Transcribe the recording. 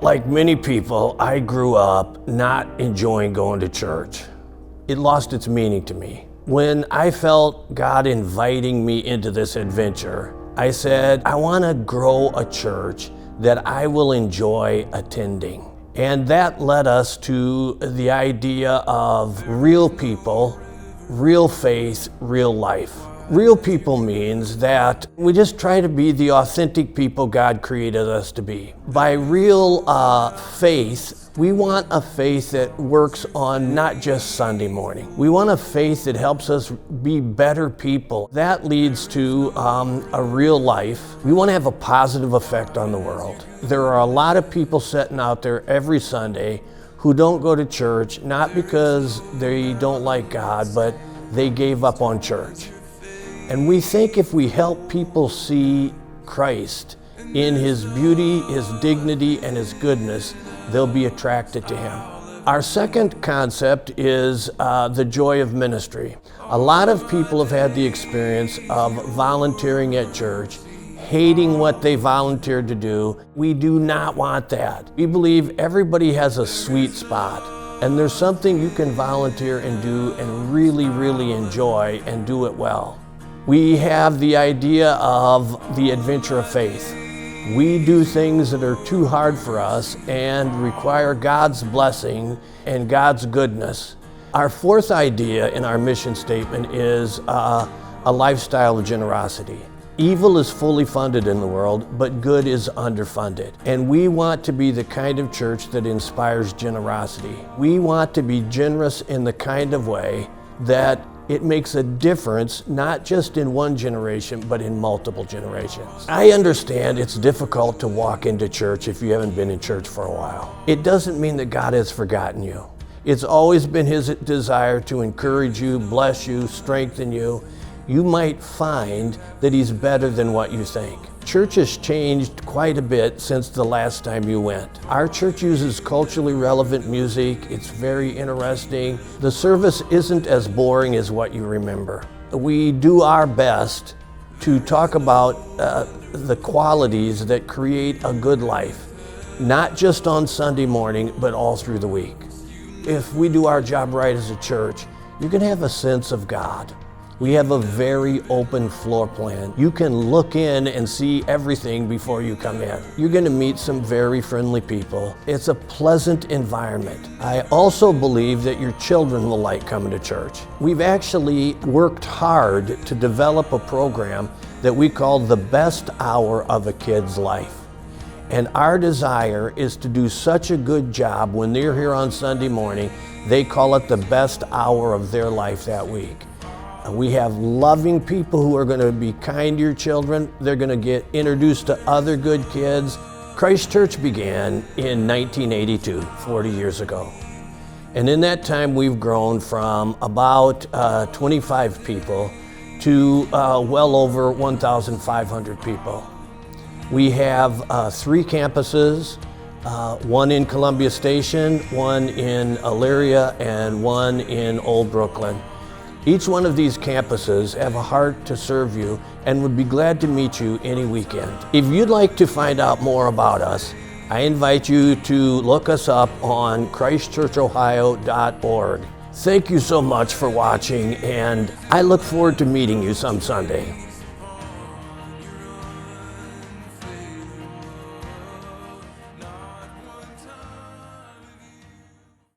Like many people, I grew up not enjoying going to church. It lost its meaning to me. When I felt God inviting me into this adventure, I said, I want to grow a church that I will enjoy attending. And that led us to the idea of real people, real faith, real life. Real people means that we just try to be the authentic people God created us to be. By real faith, we want a faith that works on not just Sunday morning. We want a faith that helps us be better people. That leads to a real life. We want to have a positive effect on the world. There are a lot of people sitting out there every Sunday who don't go to church, not because they don't like God, but they gave up on church. And we think if we help people see Christ in His beauty, His dignity, and His goodness, they'll be attracted to Him. Our second concept is the joy of ministry. A lot of people have had the experience of volunteering at church, hating what they volunteered to do. We do not want that. We believe everybody has a sweet spot, and there's something you can volunteer and do and really, really enjoy and do it well. We have the idea of the adventure of faith. We do things that are too hard for us and require God's blessing and God's goodness. Our fourth idea in our mission statement is a lifestyle of generosity. Evil is fully funded in the world, but good is underfunded. And we want to be the kind of church that inspires generosity. We want to be generous in the kind of way that it makes a difference, not just in one generation, but in multiple generations. I understand it's difficult to walk into church if you haven't been in church for a while. It doesn't mean that God has forgotten you. It's always been His desire to encourage you, bless you, strengthen you. You might find that He's better than what you think. Church has changed quite a bit since the last time you went. Our church uses culturally relevant music. It's very interesting. The service isn't as boring as what you remember. We do our best to talk about the qualities that create a good life, not just on Sunday morning, but all through the week. If we do our job right as a church, you're going to have a sense of God. We have a very open floor plan. You can look in and see everything before you come in. You're going to meet some very friendly people. It's a pleasant environment. I also believe that your children will like coming to church. We've actually worked hard to develop a program that we call the best hour of a kid's life. And our desire is to do such a good job when they're here on Sunday morning, they call it the best hour of their life that week. We have loving people who are going to be kind to your children. They're going to get introduced to other good kids. Christ Church began in 1982, 40 years ago. And in that time, we've grown from about 25 people to well over 1,500 people. We have 3 campuses, one in Columbia Station, one in Elyria, and one in Old Brooklyn. Each one of these campuses have a heart to serve you and would be glad to meet you any weekend. If you'd like to find out more about us, I invite you to look us up on christchurchohio.org. Thank you so much for watching, and I look forward to meeting you some Sunday.